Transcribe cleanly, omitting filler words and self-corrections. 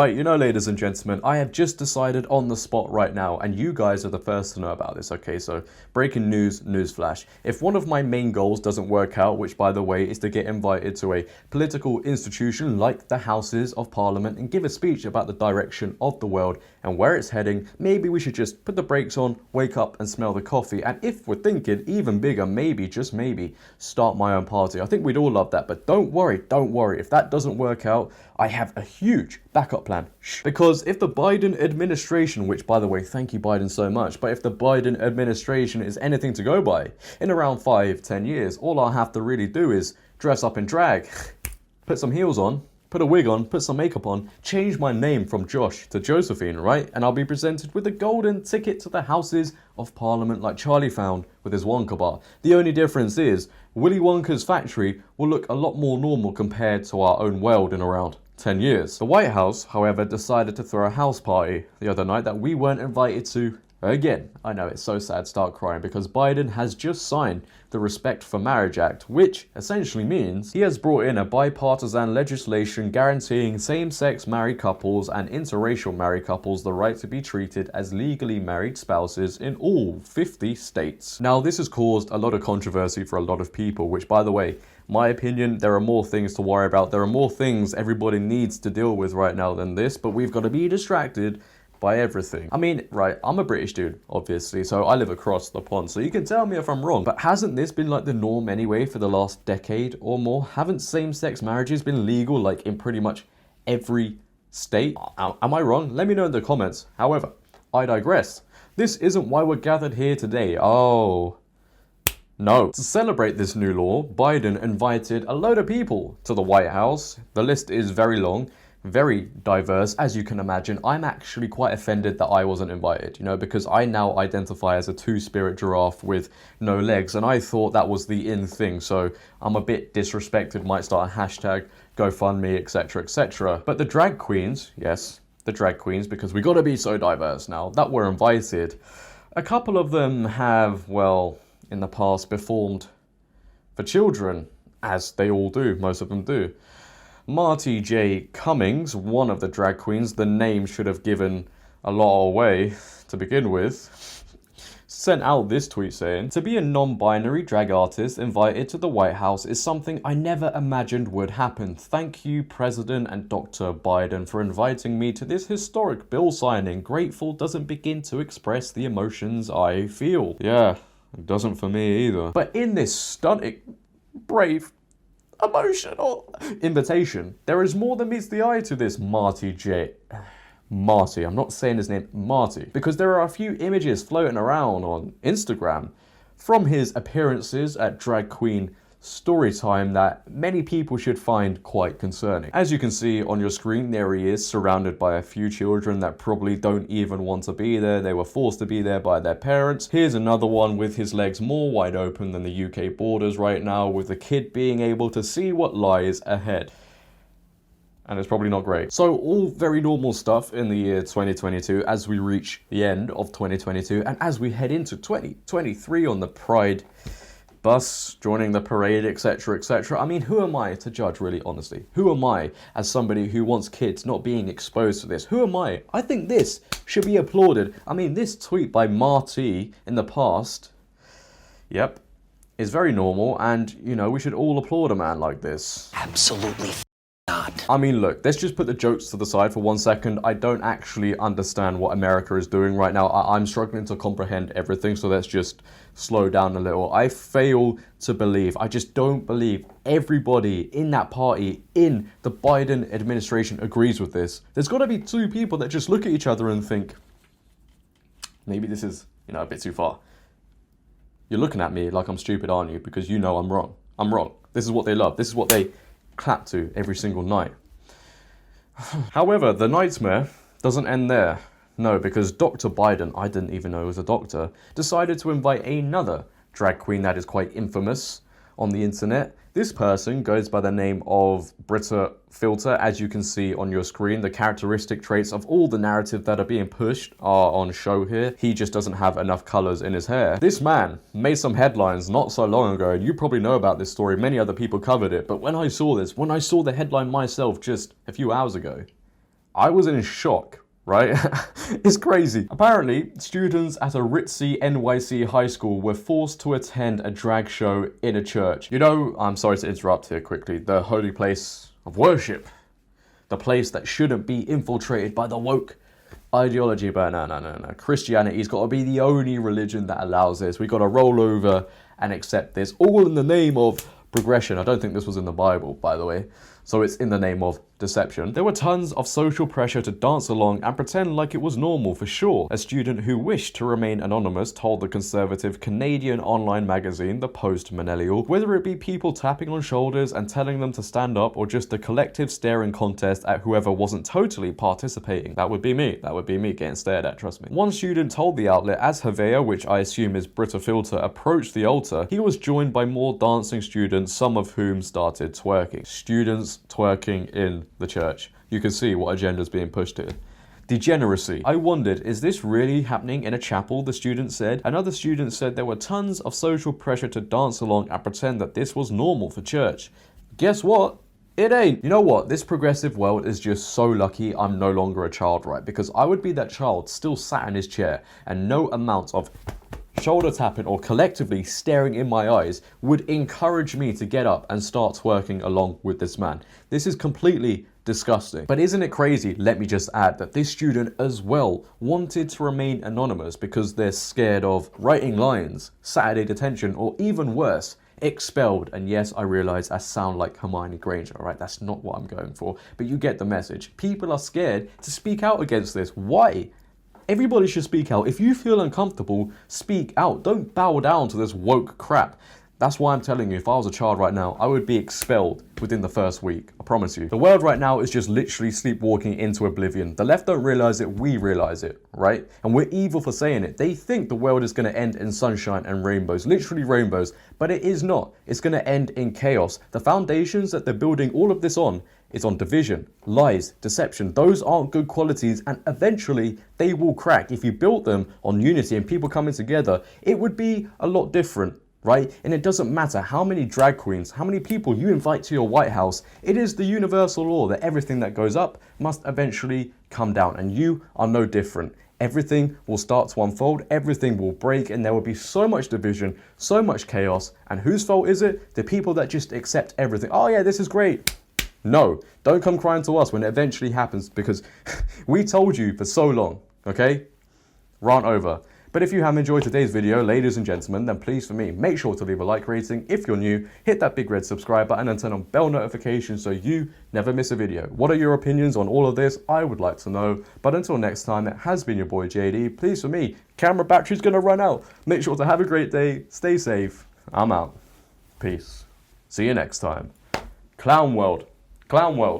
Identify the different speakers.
Speaker 1: Right, ladies and gentlemen, I have just decided on the spot right now, and you guys are the first to know about this, okay? So, breaking news, newsflash. If one of my main goals doesn't work out, which by the way is to get invited to a political institution like the Houses of Parliament and give a speech about the direction of the world and where it's heading, maybe we should just put the brakes on, wake up and smell the coffee, and if we're thinking even bigger, maybe, just maybe, start my own party. I think we'd all love that, but don't worry, if that doesn't work out, I have a huge backup plan. Because if the Biden administration, which by the way, thank you Biden so much, but if the Biden administration is anything to go by, in around 5-10 years, all I'll have to really do is dress up in drag, put some heels on, put a wig on, put some makeup on, change my name from Josh to Josephine, right? And I'll be presented with a golden ticket to the Houses of Parliament like Charlie found with his Wonka bar. The only difference is, Willy Wonka's factory will look a lot more normal compared to our own world in around 10 years. The White House, however, decided to throw a house party the other night that we weren't invited to again. I know, it's so sad, start crying, because Biden has just signed the Respect for Marriage Act, which essentially means he has brought in a bipartisan legislation guaranteeing same-sex married couples and interracial married couples the right to be treated as legally married spouses in all 50 states. Now, this has caused a lot of controversy for a lot of people, which, by the way, my opinion, there are more things to worry about. There are more things everybody needs to deal with right now than this, but we've got to be distracted by everything. I mean, right, I'm a British dude, obviously, so I live across the pond, so you can tell me if I'm wrong, but hasn't this been like the norm anyway for the last decade or more? Haven't same-sex marriages been legal like in pretty much every state? Am I wrong? Let me know in the comments. However, I digress. This isn't why we're gathered here today. Oh, no. To celebrate this new law, Biden invited a load of people to the White House. The list is very long, very diverse, as you can imagine. I'm actually quite offended that I wasn't invited, because I now identify as a two-spirit giraffe with no legs, and I thought that was the in thing, so I'm a bit disrespected, might start a hashtag, GoFundMe, etc, etc. But the drag queens, yes, the drag queens, because we gotta be so diverse now, that were invited, a couple of them have, well, in the past performed for children, as they all do, most of them do. Marty J. Cummings, one of the drag queens, the name should have given a lot away to begin with, sent out this tweet saying, "To be a non-binary drag artist invited to the White House is something I never imagined would happen. Thank you, President and Dr. Biden, for inviting me to this historic bill signing. Grateful doesn't begin to express the emotions I feel." Yeah, it doesn't for me either. But in this stunning, brave, emotional invitation, there is more than meets the eye to this Marty, I'm not saying his name, Marty, because there are a few images floating around on Instagram from his appearances at Drag Queen Storytime that many people should find quite concerning. As you can see on your screen, there he is, surrounded by a few children that probably don't even want to be there. They were forced to be there by their parents. Here's another one with his legs more wide open than the UK borders right now, with the kid being able to see what lies ahead. And it's probably not great. So all very normal stuff in the year 2022 as we reach the end of 2022 and as we head into 2023 on the Pride bus, joining the parade, etc, etc. I mean, who am I to judge, really, honestly? Who am I as somebody who wants kids not being exposed to this? Who am I? I think this should be applauded. I mean, this tweet by Marty in the past, yep, is very normal, and, we should all applaud a man like this.
Speaker 2: Absolutely not.
Speaker 1: I mean, look, let's just put the jokes to the side for 1 second. I don't actually understand what America is doing right now. I'm struggling to comprehend everything, so let's just slow down a little. I fail to believe, I just don't believe everybody in that party, in the Biden administration agrees with this. There's got to be two people that just look at each other and think, maybe this is, a bit too far. You're looking at me like I'm stupid, aren't you? Because I'm wrong. I'm wrong. This is what they love. This is what they clap to every single night. However, the nightmare doesn't end there. No, because Dr. Biden, I didn't even know he was a doctor, decided to invite another drag queen that is quite infamous on the internet. This person goes by the name of Britta Filter. As you can see on your screen, the characteristic traits of all the narrative that are being pushed are on show here. He just doesn't have enough colors in his hair. This man made some headlines not so long ago, and you probably know about this story. Many other people covered it, but when I saw this, when I saw the headline myself just a few hours ago, I was in shock, right? It's crazy. Apparently, students at a ritzy NYC high school were forced to attend a drag show in a church. You know, I'm sorry to interrupt here quickly, the holy place of worship. The place that shouldn't be infiltrated by the woke ideology, but no. Christianity's got to be the only religion that allows this. We got to roll over and accept this, all in the name of progression. I don't think this was in the Bible, by the way. So it's in the name of deception. There were tons of social pressure to dance along and pretend like it was normal for sure. A student who wished to remain anonymous told the conservative Canadian online magazine, The Post-Millennial, whether it be people tapping on shoulders and telling them to stand up or just a collective staring contest at whoever wasn't totally participating. That would be me. That would be me getting stared at, trust me. One student told the outlet as Havea, which I assume is Brita Filter, approached the altar, he was joined by more dancing students, some of whom started twerking. Students twerking in the church. You can see what agenda is being pushed here. Degeneracy. I wondered, is this really happening in a chapel, the student said. Another student said there were tons of social pressure to dance along and pretend that this was normal for church. Guess what? It ain't. You know what? This progressive world is just so lucky I'm no longer a child, right? Because I would be that child still sat in his chair and no amount of shoulder tapping or collectively staring in my eyes would encourage me to get up and start twerking along with this man. This is completely disgusting. But isn't it crazy, let me just add, that this student as well wanted to remain anonymous because they're scared of writing lines, Saturday detention, or even worse, expelled. And yes, I realize I sound like Hermione Granger, all right? That's not what I'm going for, but you get the message. People are scared to speak out against this. Why? Everybody should speak out. If you feel uncomfortable, speak out. Don't bow down to this woke crap. That's why I'm telling you, if I was a child right now, I would be expelled within the first week. I promise you. The world right now is just literally sleepwalking into oblivion. The left don't realize it, we realize it, right? And we're evil for saying it. They think the world is going to end in sunshine and rainbows, literally rainbows, but it is not. It's going to end in chaos. The foundations that they're building all of this on is on division, lies, deception. Those aren't good qualities, and eventually they will crack. If you built them on unity and people coming together, it would be a lot different, right? And it doesn't matter how many drag queens, how many people you invite to your Whitehouse. It is the universal law that everything that goes up must eventually come down, and you are no different. Everything will start to unfold, everything will break, and there will be so much division, so much chaos. And whose fault is it? The people that just accept everything. Oh yeah, this is great. No, don't come crying to us when it eventually happens, because we told you for so long, okay? Rant over. But if you have enjoyed today's video, ladies and gentlemen, then please for me, make sure to leave a like rating. If you're new, hit that big red subscribe button and turn on bell notifications so you never miss a video. What are your opinions on all of this? I would like to know. But until next time, it has been your boy JD. Please for me, camera battery's gonna run out. Make sure to have a great day, stay safe. I'm out. Peace. See you next time. Clown world. Clown world.